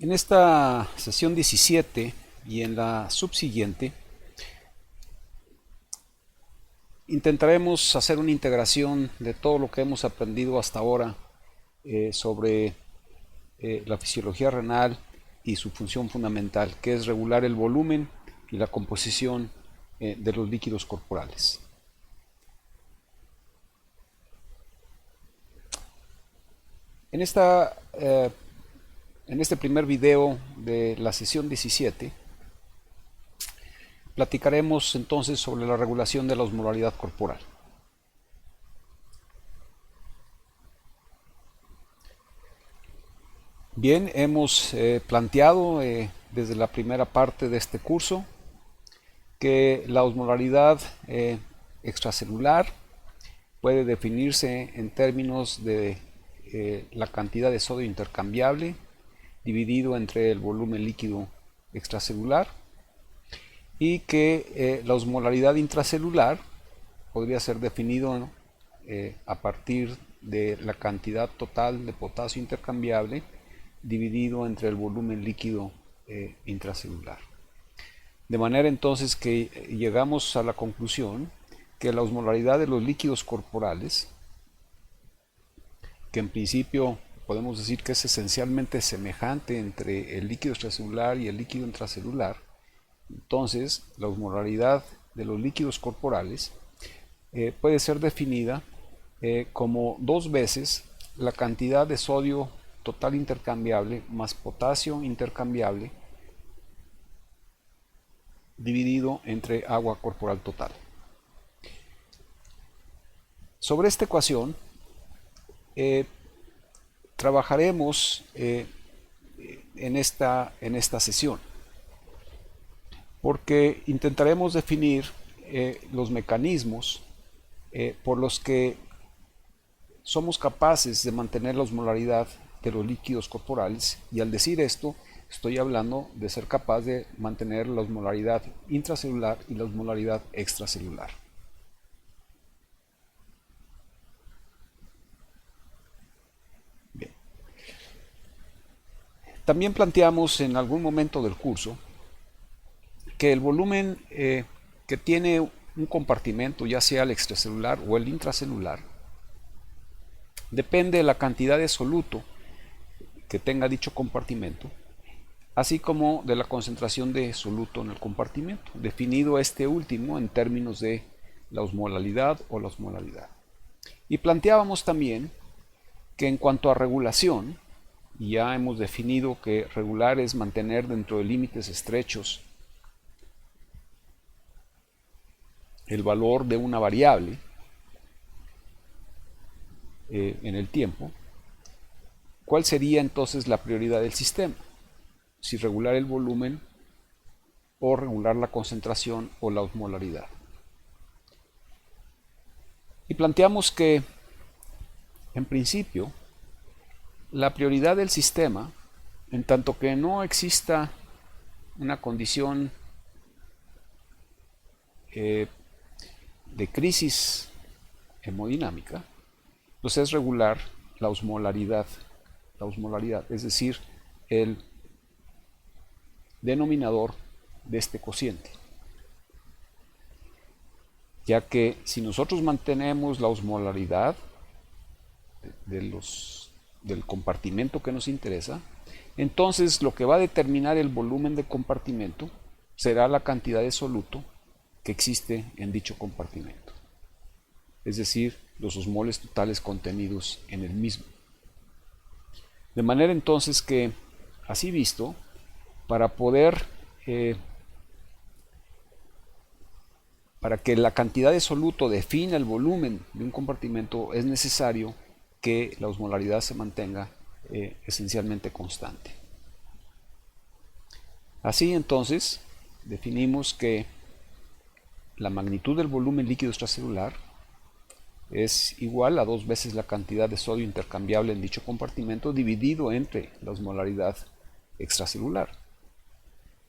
En esta sesión 17 y en la subsiguiente intentaremos hacer una integración de todo lo que hemos aprendido hasta ahora sobre la fisiología renal y su función fundamental, que es regular el volumen y la composición de los líquidos corporales. En este primer video de la sesión 17 platicaremos entonces sobre la regulación de la osmolaridad corporal. Bien, hemos planteado desde la primera parte de este curso que la osmolaridad extracelular puede definirse en términos de la cantidad de sodio intercambiable dividido entre el volumen líquido extracelular, y que la osmolaridad intracelular podría ser definido a partir de la cantidad total de potasio intercambiable dividido entre el volumen líquido intracelular. De manera entonces que llegamos a la conclusión que la osmolaridad de los líquidos corporales, que en principio podemos decir que es esencialmente semejante entre el líquido extracelular y el líquido intracelular, entonces la osmolaridad de los líquidos corporales puede ser definida como 2 veces la cantidad de sodio total intercambiable más potasio intercambiable dividido entre agua corporal total. Sobre esta ecuación trabajaremos en esta sesión, porque intentaremos definir los mecanismos por los que somos capaces de mantener la osmolaridad de los líquidos corporales, y al decir esto estoy hablando de ser capaz de mantener la osmolaridad intracelular y la osmolaridad extracelular. Bien. También planteamos en algún momento del curso que el volumen que tiene un compartimento, ya sea el extracelular o el intracelular, depende de la cantidad de soluto que tenga dicho compartimento, así como de la concentración de soluto en el compartimento, definido este último en términos de la osmolaridad o la osmolaridad. Y planteábamos también que en cuanto a regulación, ya hemos definido que regular es mantener dentro de límites estrechos el valor de una variable en el tiempo. ¿Cuál sería entonces la prioridad del sistema? Si regular el volumen o regular la concentración o la osmolaridad. Y planteamos que, en principio, la prioridad del sistema, en tanto que no exista una condición de crisis hemodinámica, pues es regular la osmolaridad, es decir, el denominador de este cociente, ya que si nosotros mantenemos la osmolaridad del compartimento que nos interesa, entonces lo que va a determinar el volumen de compartimento será la cantidad de soluto que existe en dicho compartimento, es decir, los osmoles totales contenidos en el mismo. De manera entonces que, así visto, para que la cantidad de soluto defina el volumen de un compartimento, es necesario que la osmolaridad se mantenga esencialmente constante. Así entonces, definimos que la magnitud del volumen líquido extracelular es igual a 2 veces la cantidad de sodio intercambiable en dicho compartimento dividido entre la osmolaridad extracelular.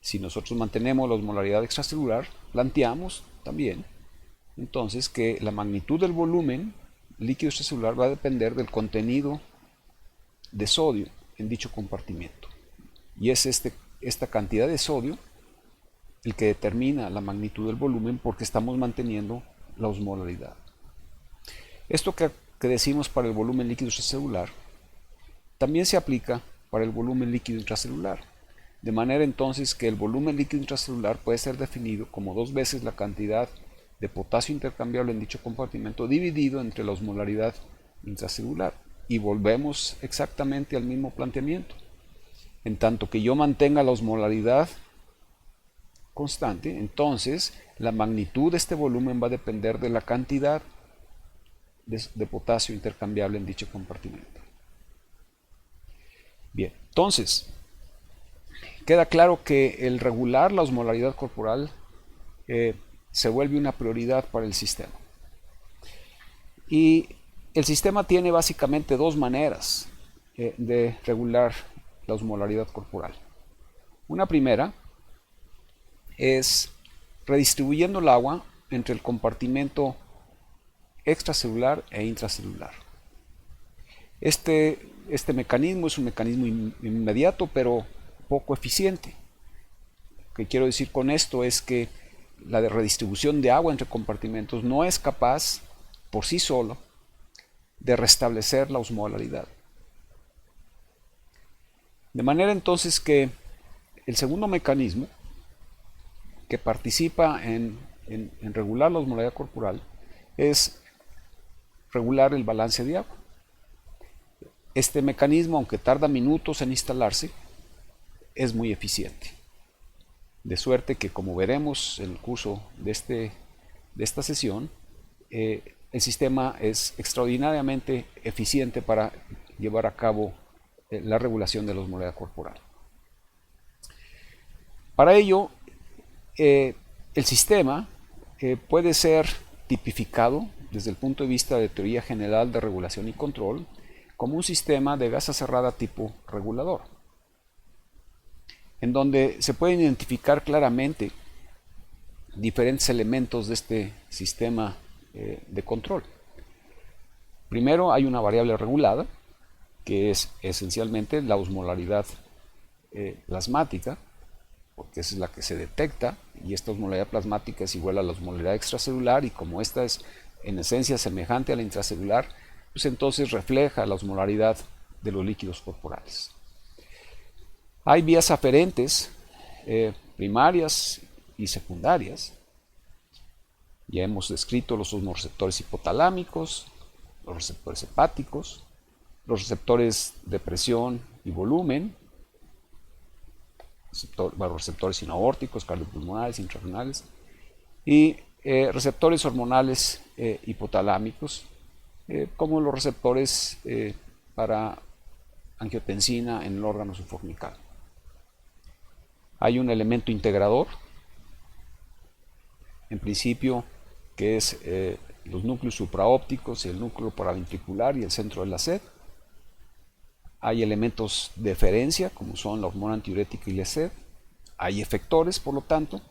Si nosotros mantenemos la osmolaridad extracelular, planteamos también entonces que la magnitud del volumen líquido extracelular va a depender del contenido de sodio en dicho compartimento. y es esta cantidad de sodio el que determina la magnitud del volumen, porque estamos manteniendo la osmolaridad. Esto que decimos para el volumen líquido extracelular también se aplica para el volumen líquido intracelular, de manera entonces que el volumen líquido intracelular puede ser definido como 2 veces la cantidad de potasio intercambiable en dicho compartimento dividido entre la osmolaridad intracelular. Y volvemos exactamente al mismo planteamiento. En tanto que yo mantenga la osmolaridad constante, entonces la magnitud de este volumen va a depender de la cantidad de potasio intercambiable en dicho compartimento. Bien, entonces queda claro que el regular la osmolaridad corporal se vuelve una prioridad para el sistema. Y el sistema tiene básicamente 2 maneras de regular la osmolaridad corporal. Una primera es redistribuyendo el agua entre el compartimento extracelular e intracelular. Este mecanismo es un mecanismo inmediato, pero poco eficiente. Lo que quiero decir con esto es que la redistribución de agua entre compartimentos no es capaz por sí solo de restablecer la osmolaridad. De manera entonces que el segundo mecanismo que participa en regular la osmolaridad corporal es regular el balance de agua. Este mecanismo, aunque tarda minutos en instalarse, es muy eficiente. De suerte que, como veremos en el curso de esta sesión, el sistema es extraordinariamente eficiente para llevar a cabo la regulación de la osmolaridad corporal. Para ello, el sistema puede ser tipificado desde el punto de vista de teoría general de regulación y control como un sistema de gasa cerrada tipo regulador, en donde se pueden identificar claramente diferentes elementos de este sistema de control. Primero hay una variable regulada, que es esencialmente la osmolaridad plasmática, porque esa es la que se detecta, y esta osmolaridad plasmática es igual a la osmolaridad extracelular, y como esta es en esencia semejante a la intracelular, pues entonces refleja la osmolaridad de los líquidos corporales. Hay vías aferentes primarias y secundarias. Ya hemos descrito los osmoreceptores hipotalámicos, los receptores hepáticos, los receptores de presión y volumen, los receptores sinaórticos, cardiopulmonares, intrarrenales, y receptores hormonales hipotalámicos, como los receptores para angiotensina en el órgano subfornical. Hay un elemento integrador, en principio, que es los núcleos supraópticos, el núcleo paraventricular y el centro de la sed. Hay elementos de eferencia, como son la hormona antidiurética y la sed. Hay efectores, por lo tanto,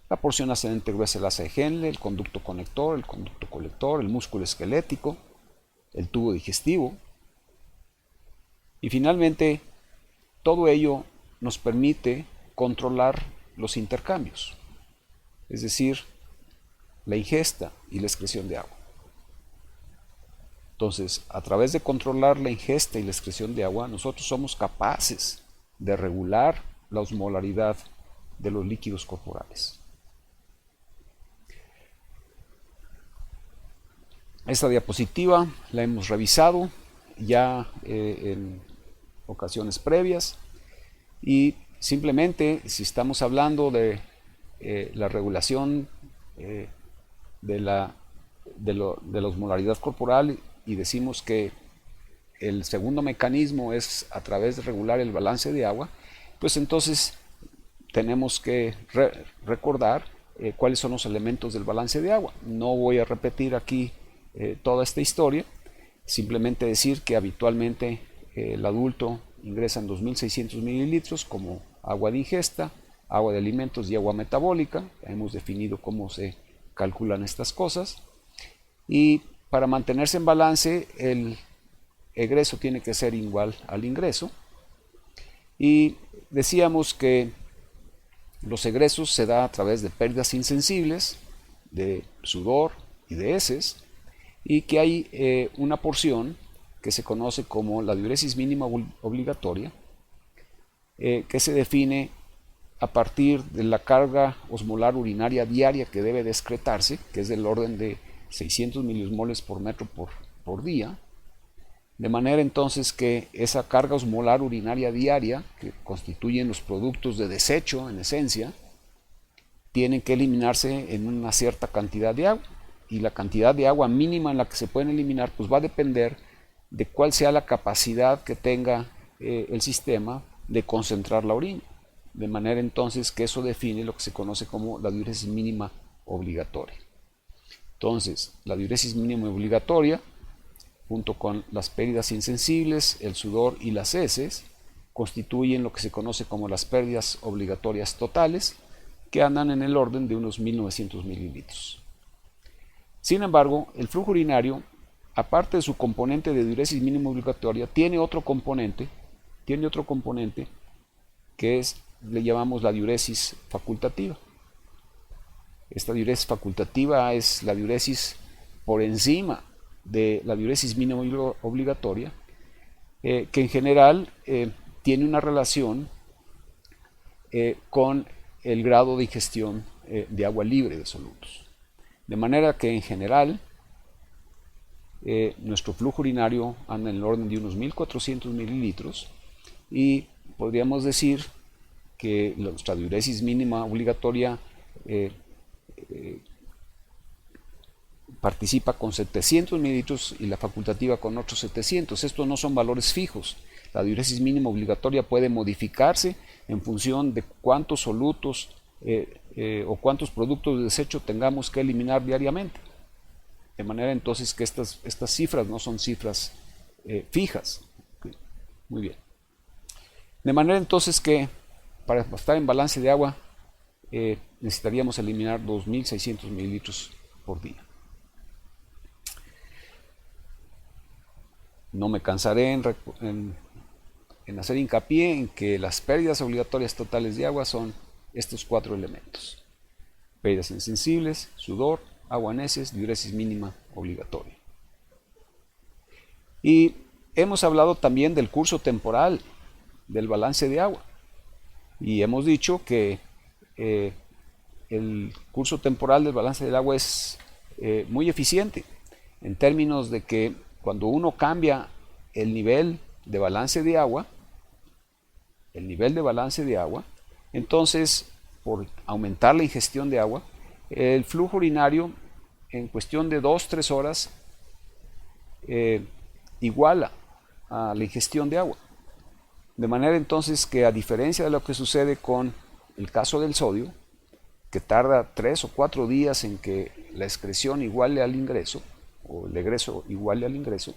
la porción ascendente gruesa del asa de Henle, el conducto conector, el conducto colector, el músculo esquelético, el tubo digestivo. Y finalmente, todo ello nos permite controlar los intercambios, es decir, la ingesta y la excreción de agua. Entonces, a través de controlar la ingesta y la excreción de agua, nosotros somos capaces de regular la osmolaridad de los líquidos corporales. Esta diapositiva la hemos revisado ya en ocasiones previas, y simplemente, si estamos hablando de la regulación de la osmolaridad corporal, y decimos que el segundo mecanismo es a través de regular el balance de agua, pues entonces tenemos que recordar cuáles son los elementos del balance de agua. No voy a repetir aquí toda esta historia, simplemente decir que habitualmente el adulto ingresa en 2.600 mililitros como agua de ingesta, agua de alimentos y agua metabólica. Hemos definido cómo se calculan estas cosas, y para mantenerse en balance el egreso tiene que ser igual al ingreso, y decíamos que los egresos se da a través de pérdidas insensibles, de sudor y de heces, y que hay una porción que se conoce como la diuresis mínima obligatoria, que se define a partir de la carga osmolar urinaria diaria que debe de excretarse, que es del orden de 600 miliosmoles por metro por día, de manera entonces que esa carga osmolar urinaria diaria, que constituyen los productos de desecho en esencia, tienen que eliminarse en una cierta cantidad de agua, y la cantidad de agua mínima en la que se pueden eliminar pues va a depender de cuál sea la capacidad que tenga el sistema de concentrar la orina, de manera entonces que eso define lo que se conoce como la diuresis mínima obligatoria. Entonces, la diuresis mínima obligatoria, junto con las pérdidas insensibles, el sudor y las heces, constituyen lo que se conoce como las pérdidas obligatorias totales, que andan en el orden de unos 1900 mililitros. Sin embargo, el flujo urinario, aparte de su componente de diuresis mínima obligatoria, tiene otro componente que le llamamos la diuresis facultativa. Esta diuresis facultativa es la diuresis por encima de la diuresis mínima obligatoria, que en general tiene una relación con el grado de ingestión de agua libre de solutos. De manera que en general nuestro flujo urinario anda en el orden de unos 1400 mililitros, y podríamos decir que nuestra diuresis mínima obligatoria participa con 700 mililitros y la facultativa con otros 700. Estos no son valores fijos. La diuresis mínima obligatoria puede modificarse en función de cuántos solutos o cuántos productos de desecho tengamos que eliminar diariamente. De manera entonces que estas cifras no son cifras fijas. Muy bien. De manera entonces que para estar en balance de agua necesitaríamos eliminar 2600 mililitros por día. No me cansaré en hacer hincapié en que las pérdidas obligatorias totales de agua son estos 4 elementos: pérdidas insensibles, sudor, agua en heces, diuresis mínima obligatoria. Y hemos hablado también del curso temporal del balance de agua, y hemos dicho que el curso temporal del balance del agua es muy eficiente en términos de que cuando uno cambia el nivel de balance de agua, entonces por aumentar la ingestión de agua, el flujo urinario en cuestión de 2-3 horas iguala a la ingestión de agua. De manera entonces que, a diferencia de lo que sucede con el caso del sodio, que tarda 3 o 4 días en que la excreción iguale al ingreso, o el egreso iguale al ingreso,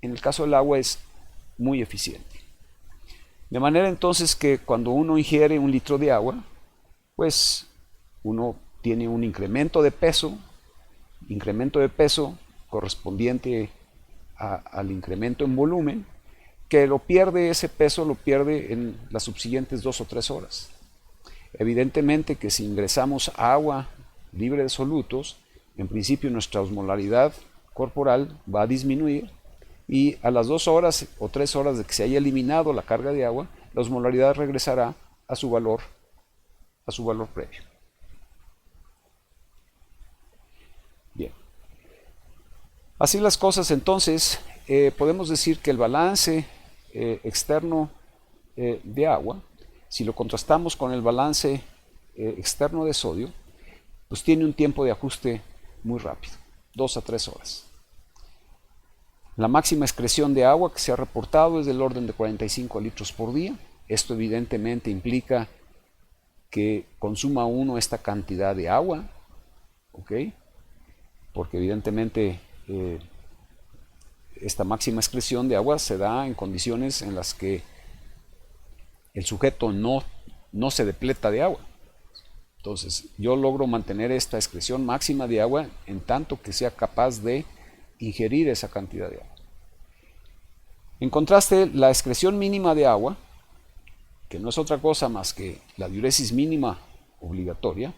en el caso del agua es muy eficiente. De manera entonces que cuando uno ingiere 1 litro de agua, pues uno tiene un incremento de peso correspondiente al incremento en volumen, que ese peso lo pierde en las subsiguientes 2 o 3 horas. Evidentemente que si ingresamos agua libre de solutos, en principio nuestra osmolaridad corporal va a disminuir, y a las 2 horas o 3 horas de que se haya eliminado la carga de agua, la osmolaridad regresará a su valor previo. Bien. Así las cosas, entonces, podemos decir que el balance externo de agua, si lo contrastamos con el balance externo de sodio, pues tiene un tiempo de ajuste muy rápido, 2 a 3 horas. La máxima excreción de agua que se ha reportado es del orden de 45 litros por día. Esto evidentemente implica que consuma uno esta cantidad de agua, ¿ok? Porque evidentemente esta máxima excreción de agua se da en condiciones en las que el sujeto no se depleta de agua. Entonces yo logro mantener esta excreción máxima de agua en tanto que sea capaz de ingerir esa cantidad de agua. En contraste, la excreción mínima de agua que no es otra cosa más que la diuresis mínima obligatoria,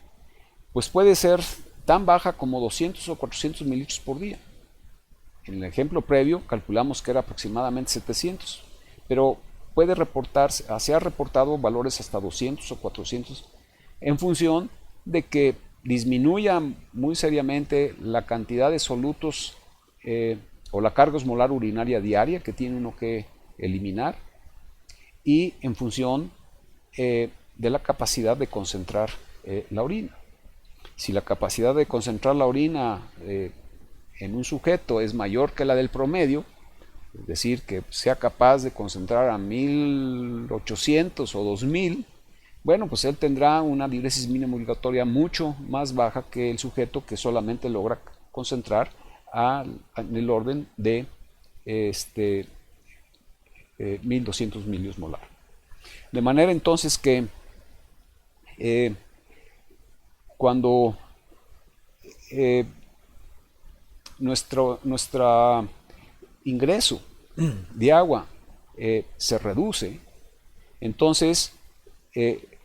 pues puede ser tan baja como 200 o 400 mililitros por día. En el ejemplo previo calculamos que era aproximadamente 700, pero puede reportarse, se ha reportado valores hasta 200 o 400 en función de que disminuya muy seriamente la cantidad de solutos o la carga osmolar urinaria diaria que tiene uno que eliminar, y en función de la capacidad de concentrar la orina. Si la capacidad de concentrar la orina en un sujeto es mayor que la del promedio, es decir, que sea capaz de concentrar a 1800 o 2000, bueno, pues él tendrá una diuresis mínima obligatoria mucho más baja que el sujeto que solamente logra concentrar en el orden de 1200 miliosmolar. De manera entonces que cuando nuestro ingreso de agua se reduce, entonces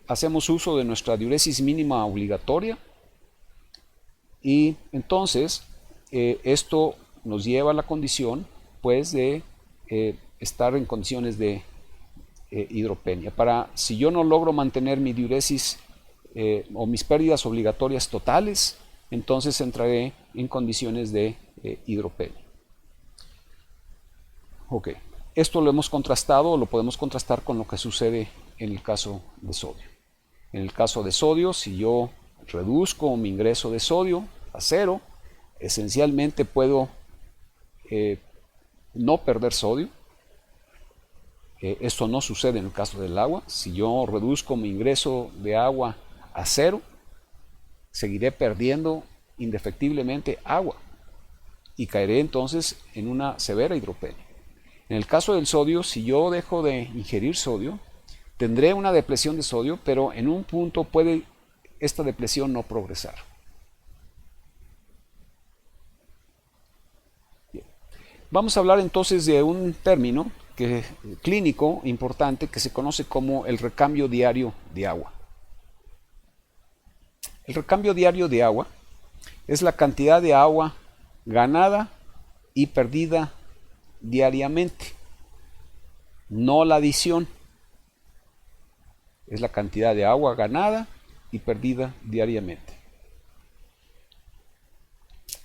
hacemos uso de nuestra diuresis mínima obligatoria, y entonces esto nos lleva a la condición pues de estar en condiciones de hidropenia. Si yo no logro mantener mi diuresis o mis pérdidas obligatorias totales, entonces entraré en condiciones de hidropenia. Ok, esto lo hemos contrastado, o lo podemos contrastar con lo que sucede en el caso de sodio. En el caso de sodio, si yo reduzco mi ingreso de sodio a 0, esencialmente puedo no perder sodio. Esto no sucede en el caso del agua. Si yo reduzco mi ingreso de agua a 0, seguiré perdiendo indefectiblemente agua y caeré entonces en una severa hidropenia. En el caso del sodio, si yo dejo de ingerir sodio, tendré una depresión de sodio, pero en un punto puede esta depresión no progresar. Bien. Vamos a hablar entonces de un término clínico importante que se conoce como el recambio diario de agua. El recambio diario de agua es la cantidad de agua ganada y perdida diariamente, no la adición. Es la cantidad de agua ganada y perdida diariamente.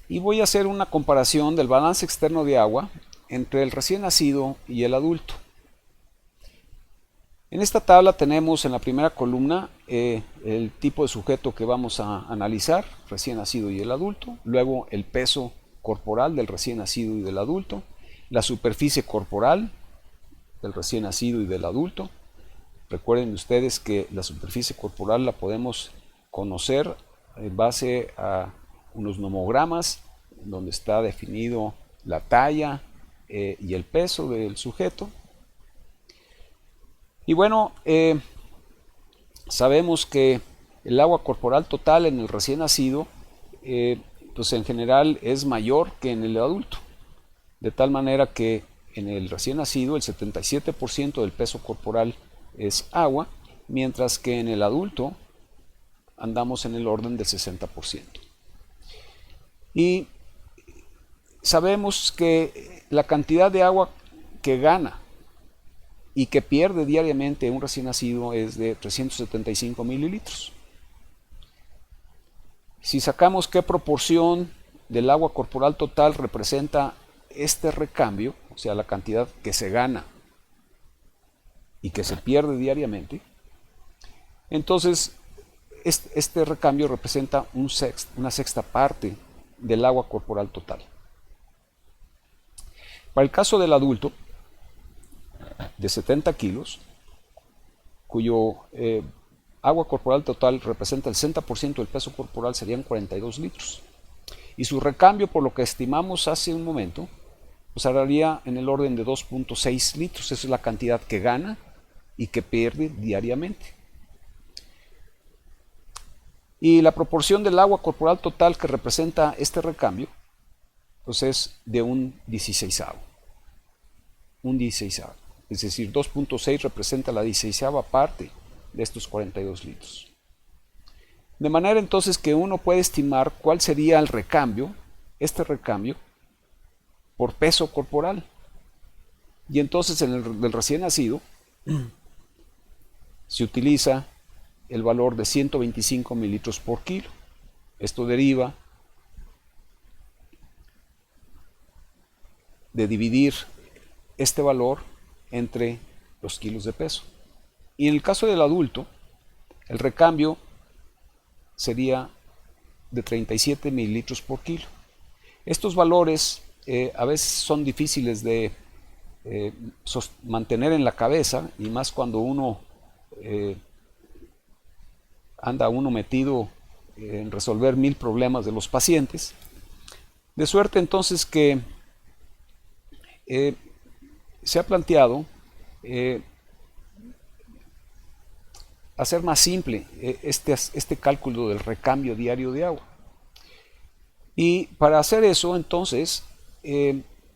Y voy a hacer una comparación del balance externo de agua entre el recién nacido y el adulto. En esta tabla tenemos en la primera columna el tipo de sujeto que vamos a analizar, recién nacido y el adulto, luego el peso corporal del recién nacido y del adulto, la superficie corporal del recién nacido y del adulto. Recuerden ustedes que la superficie corporal la podemos conocer en base a unos nomogramas donde está definido la talla y el peso del sujeto. Y bueno, sabemos que el agua corporal total en el recién nacido pues en general es mayor que en el adulto, de tal manera que en el recién nacido el 77% del peso corporal es agua, mientras que en el adulto andamos en el orden del 60%. Y sabemos que la cantidad de agua que gana y que pierde diariamente un recién nacido es de 375 mililitros. Si sacamos qué proporción del agua corporal total representa este recambio, o sea, la cantidad que se gana y que se pierde diariamente, entonces este recambio representa una sexta parte del agua corporal total. Para el caso del adulto de 70 kilos, cuyo agua corporal total representa el 60% del peso corporal, serían 42 litros. Y su recambio, por lo que estimamos hace un momento, pues hablaría en el orden de 2.6 litros. Esa es la cantidad que gana y que pierde diariamente. Y la proporción del agua corporal total que representa este recambio, pues es de un 16avo. Un 16avo. es decir, 2.6 representa la 16ª parte de estos 42 litros. De manera entonces que uno puede estimar cuál sería el recambio, este recambio, por peso corporal. Y entonces en el del recién nacido se utiliza el valor de 125 mililitros por kilo. Esto deriva de dividir este valor entre los kilos de peso. Y en el caso del adulto, el recambio sería de 37 mililitros por kilo. Estos valores a veces son difíciles de mantener en la cabeza, y más cuando uno anda metido en resolver 1000 problemas de los pacientes. De suerte entonces que se ha planteado hacer más simple este cálculo del recambio diario de agua. Y para hacer eso, entonces,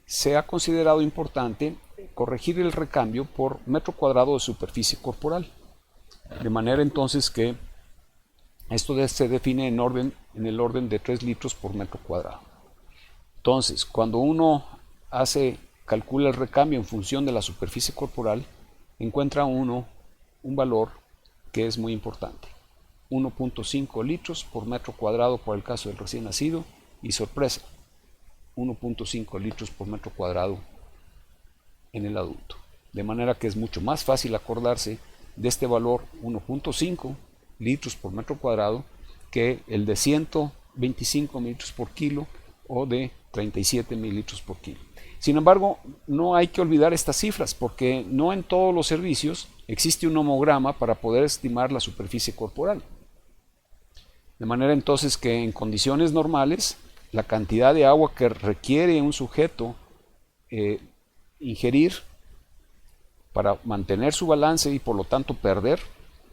se ha considerado importante corregir el recambio por metro cuadrado de superficie corporal. De manera entonces que esto se define en el orden de 3 litros por metro cuadrado. Entonces, cuando uno calcula el recambio en función de la superficie corporal, encuentra uno un valor que es muy importante: 1.5 litros por metro cuadrado para el caso del recién nacido, y sorpresa, 1.5 litros por metro cuadrado en el adulto. De manera que es mucho más fácil acordarse de este valor 1.5 litros por metro cuadrado que el de 125 mililitros por kilo o de 37 mililitros por kilo. Sin embargo, no hay que olvidar estas cifras, porque no en todos los servicios existe un homograma para poder estimar la superficie corporal. De manera entonces que en condiciones normales, la cantidad de agua que requiere un sujeto ingerir para mantener su balance y por lo tanto perder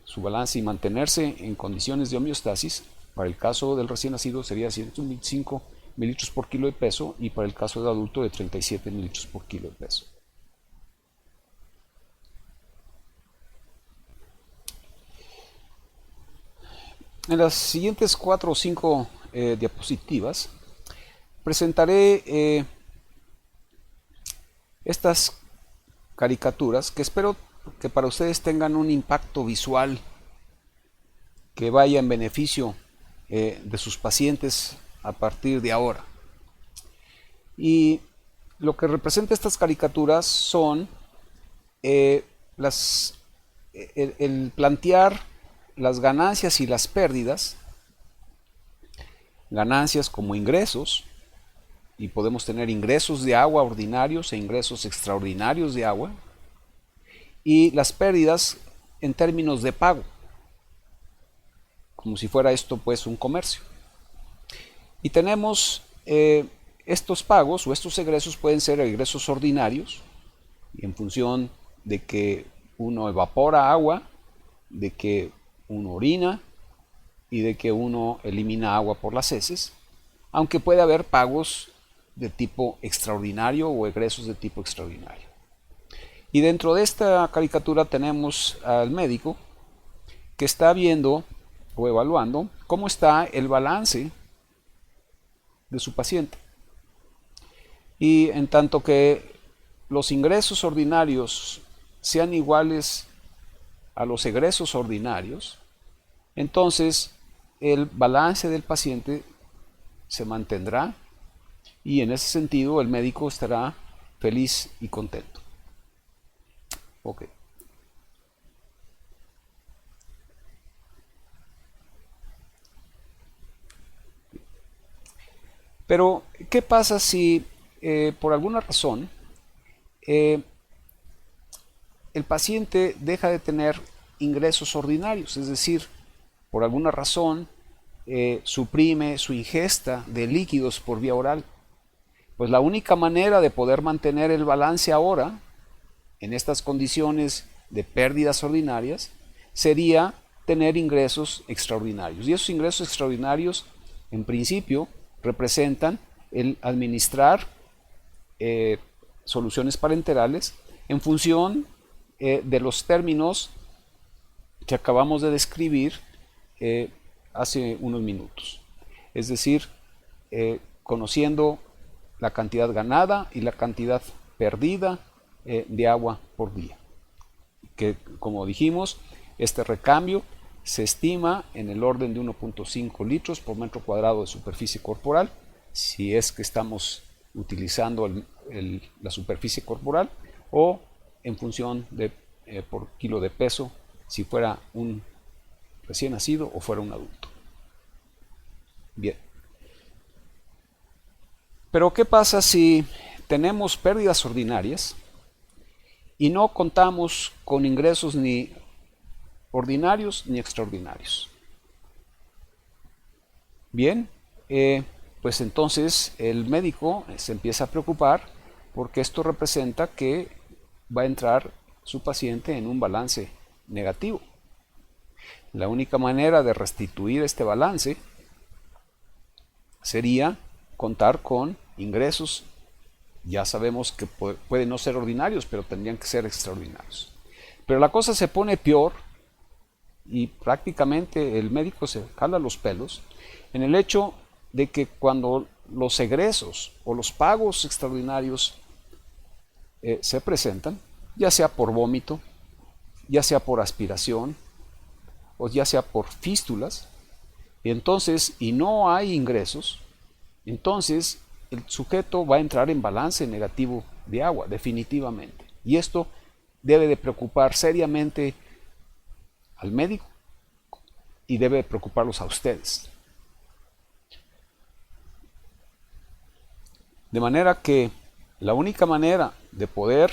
su balance y mantenerse en condiciones de homeostasis, para el caso del recién nacido sería 125 mililitros por kilo de peso, y para el caso del adulto de 37 mililitros por kilo de peso. En las siguientes 4 o 5 diapositivas presentaré estas caricaturas que espero que para ustedes tengan un impacto visual que vaya en beneficio de sus pacientes a partir de ahora. Y lo que representa estas caricaturas son el plantear las ganancias y las pérdidas. Ganancias como ingresos, y podemos tener ingresos de agua ordinarios e ingresos extraordinarios de agua, y las pérdidas en términos de pago, como si fuera esto pues un comercio. Y tenemos estos pagos o estos egresos pueden ser egresos ordinarios, y en función de que uno evapora agua, de que uno orina y de que uno elimina agua por las heces, aunque puede haber pagos de tipo extraordinario o egresos de tipo extraordinario. Y dentro de esta caricatura tenemos al médico que está viendo o evaluando cómo está el balance de su paciente. Y en tanto que los ingresos ordinarios sean iguales a los egresos ordinarios, entonces el balance del paciente se mantendrá, y en ese sentido el médico estará feliz y contento. Ok. Pero, ¿qué pasa si por alguna razón el paciente deja de tener ingresos ordinarios? Es decir, por alguna razón suprime su ingesta de líquidos por vía oral. Pues la única manera de poder mantener el balance ahora, en estas condiciones de pérdidas ordinarias, sería tener ingresos extraordinarios. Y esos ingresos extraordinarios, en principio, representan el administrar soluciones parenterales en función de los términos que acabamos de describir hace unos minutos. Es decir, conociendo la cantidad ganada y la cantidad perdida de agua por día. Que, como dijimos, este recambio se estima en el orden de 1.5 litros por metro cuadrado de superficie corporal, si es que estamos utilizando la superficie corporal, o en función de por kilo de peso, si fuera un recién nacido o fuera un adulto. Bien. Pero ¿qué pasa si tenemos pérdidas ordinarias y no contamos con ingresos ni ordinarios ni extraordinarios? Bien, pues entonces el médico se empieza a preocupar porque esto representa que va a entrar su paciente en un balance negativo. La única manera de restituir este balance sería contar con ingresos. Ya sabemos que pueden no ser ordinarios, pero tendrían que ser extraordinarios. Pero la cosa se pone peor y prácticamente el médico se jala los pelos en el hecho de que cuando los egresos o los pagos extraordinarios se presentan, ya sea por vómito, ya sea por aspiración o ya sea por fístulas, y no hay ingresos, entonces el sujeto va a entrar en balance negativo de agua, definitivamente. Y esto debe de preocupar seriamente al médico y debe preocuparlos a ustedes. De manera que la única manera de poder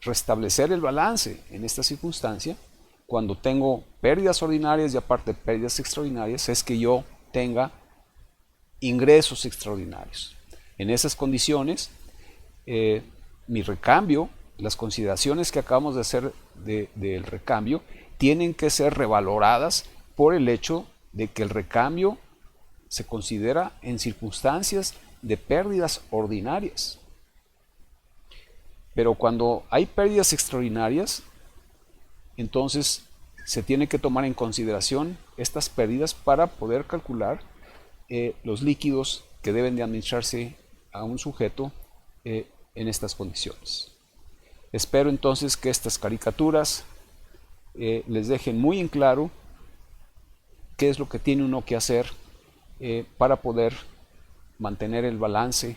restablecer el balance en esta circunstancia, cuando tengo pérdidas ordinarias y aparte pérdidas extraordinarias, es que yo tenga ingresos extraordinarios. En esas condiciones, mi recambio, las consideraciones que acabamos de hacer del recambio, tienen que ser revaloradas por el hecho de que el recambio se considera en circunstancias de pérdidas ordinarias. Pero cuando hay pérdidas extraordinarias, entonces se tiene que tomar en consideración estas pérdidas para poder calcular los líquidos que deben de administrarse a un sujeto en estas condiciones. Espero entonces que estas caricaturas les dejen muy en claro qué es lo que tiene uno que hacer para poder mantener el balance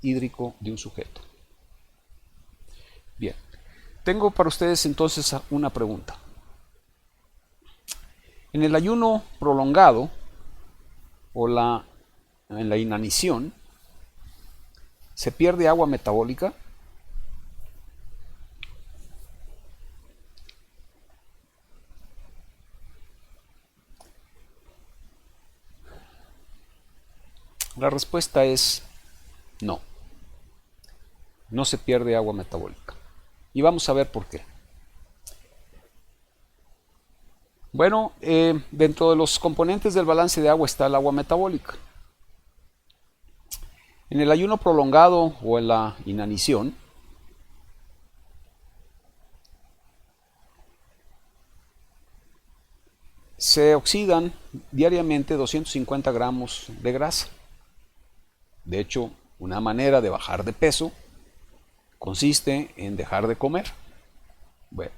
hídrico de un sujeto. Bien, tengo para ustedes entonces una pregunta. En el ayuno prolongado o en la inanición, ¿se pierde agua metabólica? La respuesta es no. No se pierde agua metabólica. Y vamos a ver por qué. Bueno, dentro de los componentes del balance de agua está el agua metabólica. En el ayuno prolongado o en la inanición, se oxidan diariamente 250 gramos de grasa. De hecho, una manera de bajar de peso consiste en dejar de comer. Bueno,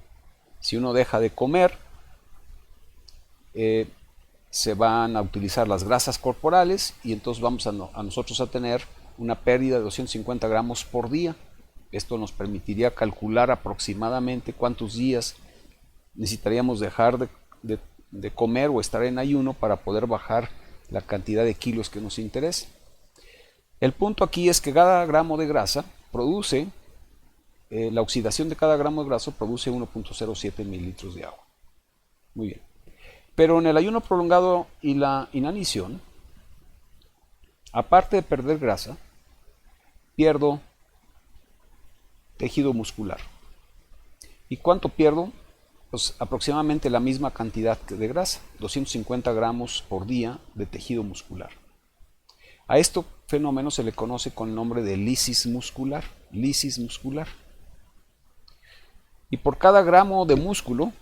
si uno deja de comer, se van a utilizar las grasas corporales y entonces vamos a nosotros a tener una pérdida de 250 gramos por día. Esto nos permitiría calcular aproximadamente cuántos días necesitaríamos dejar de comer o estar en ayuno para poder bajar la cantidad de kilos que nos interese. El punto aquí es que cada gramo de grasa produce, la oxidación de cada gramo de grasa produce 1.07 mililitros de agua. Muy bien. Pero en el ayuno prolongado y la inanición, aparte de perder grasa, pierdo tejido muscular. ¿Y cuánto pierdo? Pues aproximadamente la misma cantidad de grasa, 250 gramos por día de tejido muscular. A este fenómeno se le conoce con el nombre de lisis muscular. Lisis muscular. Y por cada gramo de músculo,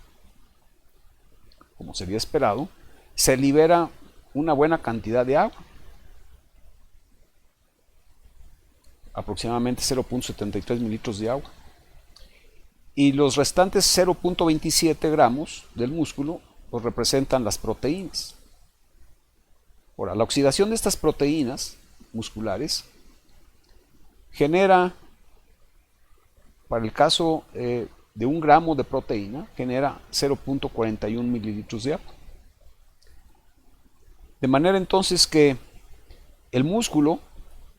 como sería esperado, se libera una buena cantidad de agua, aproximadamente 0.73 mililitros de agua. Y los restantes 0.27 gramos del músculo pues representan las proteínas. Ahora, la oxidación de estas proteínas musculares genera, para el caso de 1 gramo de proteína, genera 0.41 mililitros de agua. De manera entonces que el músculo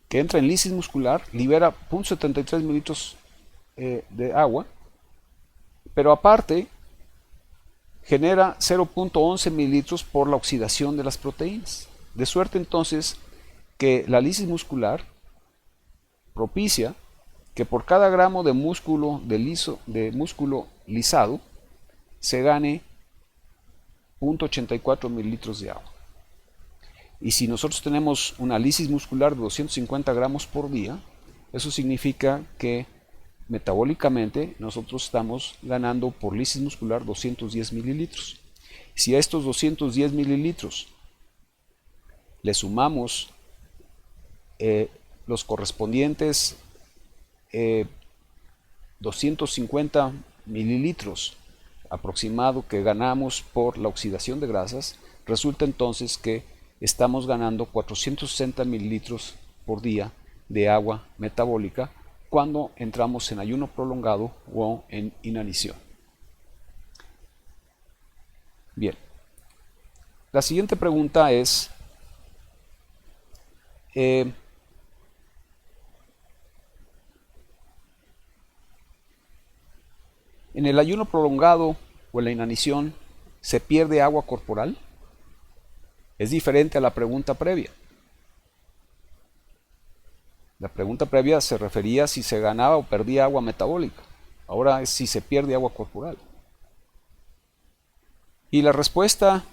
que entra en lisis muscular libera 0.73 mililitros de agua, pero aparte genera 0.11 mililitros por la oxidación de las proteínas. De suerte entonces que la lisis muscular propicia que por cada gramo de músculo, de músculo lisado se gane 0.84 mililitros de agua. Y si nosotros tenemos una lisis muscular de 250 gramos por día, eso significa que metabólicamente nosotros estamos ganando por lisis muscular 210 mililitros. Si a estos 210 mililitros le sumamos los correspondientes 250 mililitros aproximado que ganamos por la oxidación de grasas, resulta entonces que estamos ganando 460 mililitros por día de agua metabólica cuando entramos en ayuno prolongado o en inanición. Bien, la siguiente pregunta es, en el ayuno prolongado o en la inanición, ¿se pierde agua corporal? Es diferente a la pregunta previa. La pregunta previa se refería a si se ganaba o perdía agua metabólica. Ahora es si se pierde agua corporal. Y la respuesta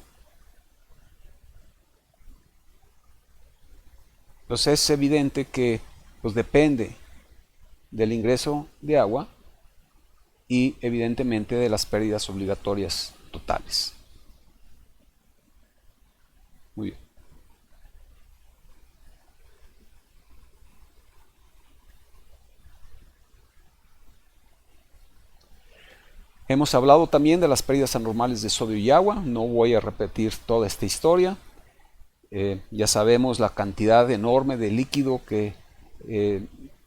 pues es evidente que pues depende del ingreso de agua y evidentemente de las pérdidas obligatorias totales. Muy bien. Hemos hablado también de las pérdidas anormales de sodio y agua. No voy a repetir toda esta historia. Ya sabemos la cantidad enorme de líquido que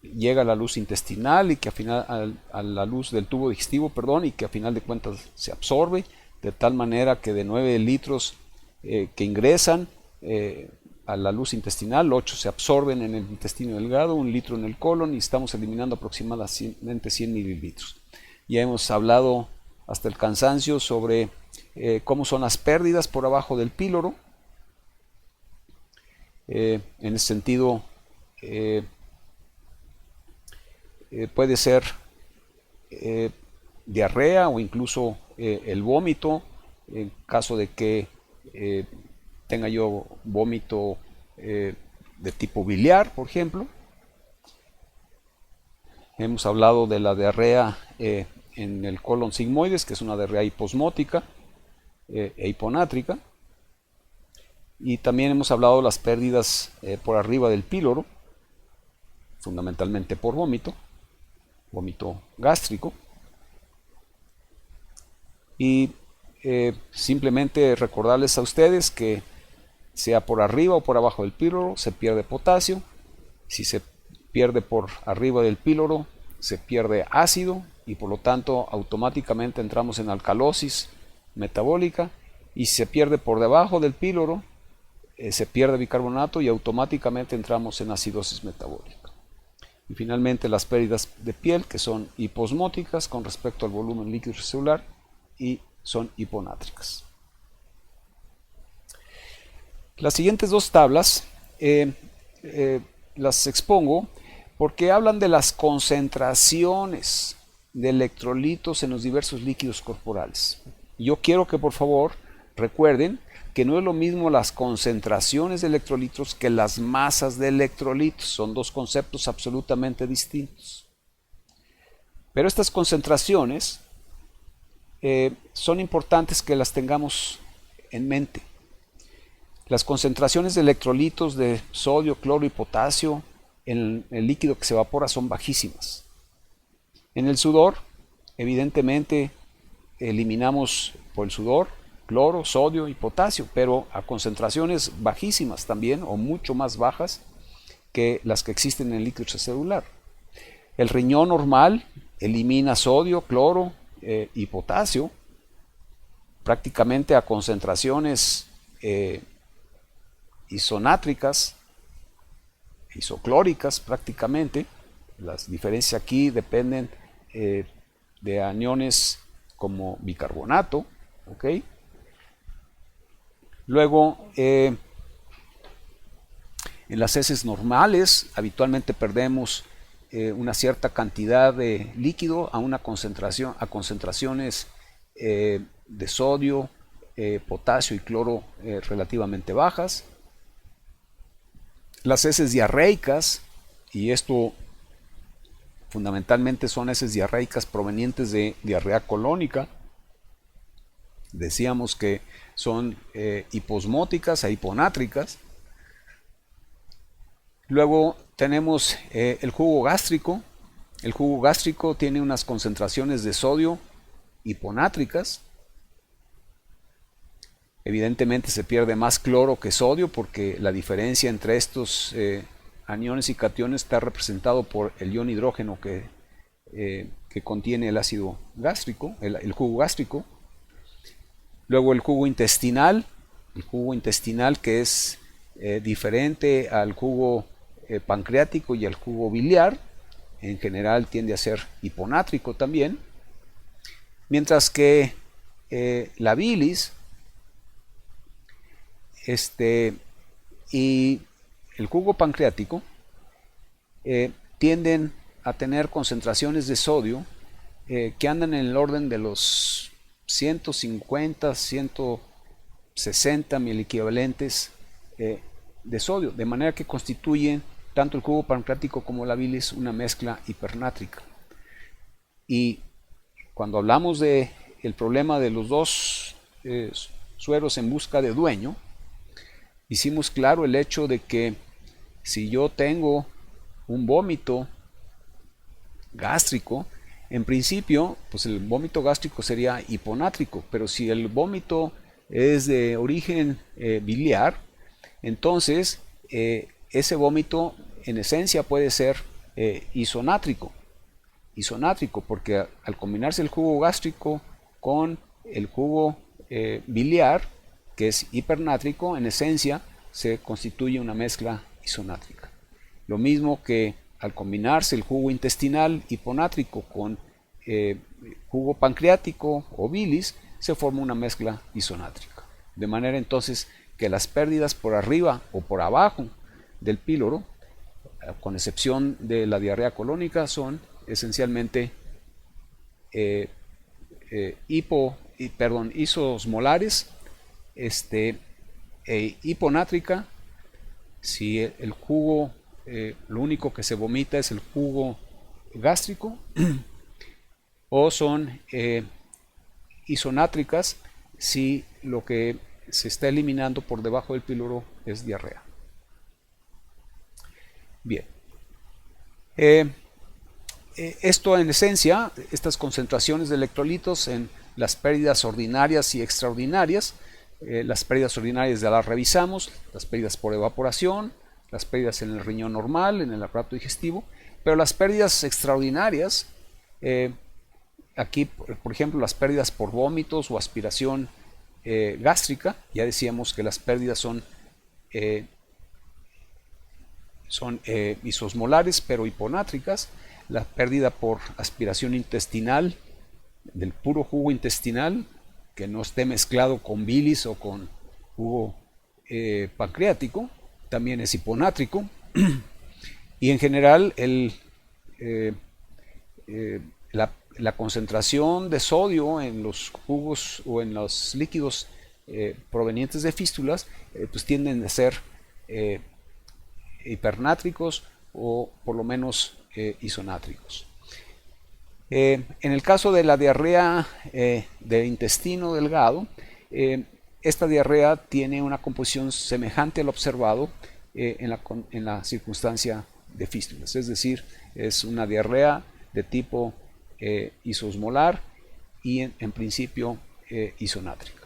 llega a la luz intestinal y que a la luz del tubo digestivo, y que a final de cuentas se absorbe, de tal manera que de 9 litros que ingresan a la luz intestinal, 8 se absorben en el intestino delgado, 1 litro en el colon, y estamos eliminando aproximadamente 100 mililitros. Ya hemos hablado hasta el cansancio sobre cómo son las pérdidas por abajo del píloro. En ese sentido, puede ser diarrea o incluso el vómito, en caso de que tenga yo vómito de tipo biliar, por ejemplo. Hemos hablado de la diarrea en el colon sigmoides, que es una diarrea hiposmótica e hiponátrica. Y también hemos hablado de las pérdidas por arriba del píloro, fundamentalmente por vómito gástrico. Y simplemente recordarles a ustedes que sea por arriba o por abajo del píloro se pierde potasio. Si se pierde por arriba del píloro se pierde ácido y por lo tanto automáticamente entramos en alcalosis metabólica, y si se pierde por debajo del píloro se pierde bicarbonato y automáticamente entramos en acidosis metabólica. Y finalmente las pérdidas de piel, que son hiposmóticas con respecto al volumen líquido celular y son hiponátricas. Las siguientes dos tablas las expongo porque hablan de las concentraciones de electrolitos en los diversos líquidos corporales. Yo quiero que por favor recuerden que no es lo mismo las concentraciones de electrolitos que las masas de electrolitos. Son dos conceptos absolutamente distintos. Pero estas concentraciones son importantes que las tengamos en mente. Las concentraciones de electrolitos de sodio, cloro y potasio en el líquido que se evapora son bajísimas. En el sudor, evidentemente, eliminamos por el sudor cloro, sodio y potasio, pero a concentraciones bajísimas también, o mucho más bajas que las que existen en el líquido extracelular. El riñón normal elimina sodio, cloro y potasio prácticamente a concentraciones isonátricas, isoclóricas prácticamente. Las diferencias aquí dependen de aniones como bicarbonato, ¿ok? Luego, en las heces normales habitualmente perdemos una cierta cantidad de líquido a concentraciones de sodio, potasio y cloro relativamente bajas. Las heces diarreicas, y esto fundamentalmente son heces diarreicas provenientes de diarrea colónica, decíamos que son hiposmóticas e hiponátricas. Luego tenemos el jugo gástrico. El jugo gástrico tiene unas concentraciones de sodio hiponátricas. Evidentemente se pierde más cloro que sodio porque la diferencia entre estos aniones y cationes está representado por el ion hidrógeno que contiene el ácido gástrico, el jugo gástrico. Luego el jugo intestinal que es diferente al jugo pancreático y al jugo biliar, en general tiende a ser hiponátrico también, mientras que la bilis y el jugo pancreático tienden a tener concentraciones de sodio que andan en el orden de los 150, 160 miliequivalentes de sodio, de manera que constituyen tanto el jugo pancreático como la bilis una mezcla hipernátrica. Y cuando hablamos del problema de los dos sueros en busca de dueño, hicimos claro el hecho de que si yo tengo un vómito gástrico, en principio, pues el vómito gástrico sería hiponátrico, pero si el vómito es de origen biliar, entonces ese vómito en esencia puede ser isonátrico, porque al combinarse el jugo gástrico con el jugo biliar, que es hipernátrico, en esencia se constituye una mezcla isonátrica. Lo mismo que al combinarse el jugo intestinal hiponátrico con jugo pancreático o bilis, se forma una mezcla isonátrica. De manera entonces que las pérdidas por arriba o por abajo del píloro, con excepción de la diarrea colónica, son esencialmente isosmolares hiponátrica. Si el jugo, lo único que se vomita es el jugo gástrico, o son isonátricas si lo que se está eliminando por debajo del píloro es diarrea. Bien. Esto en esencia, estas concentraciones de electrolitos en las pérdidas ordinarias y extraordinarias. Las pérdidas ordinarias ya las revisamos, las pérdidas por evaporación, las pérdidas en el riñón normal, en el aparato digestivo, pero las pérdidas extraordinarias, aquí por ejemplo las pérdidas por vómitos o aspiración gástrica, ya decíamos que las pérdidas son isosmolares pero hiponátricas. La pérdida por aspiración intestinal, del puro jugo intestinal, que no esté mezclado con bilis o con jugo pancreático, también es hiponátrico. Y en general la concentración de sodio en los jugos o en los líquidos provenientes de fístulas pues tienden a ser hipernátricos o por lo menos isonátricos. En el caso de la diarrea de intestino delgado, esta diarrea tiene una composición semejante al observado en la circunstancia de fístulas, es decir, es una diarrea de tipo isosmolar y en principio isonátrica.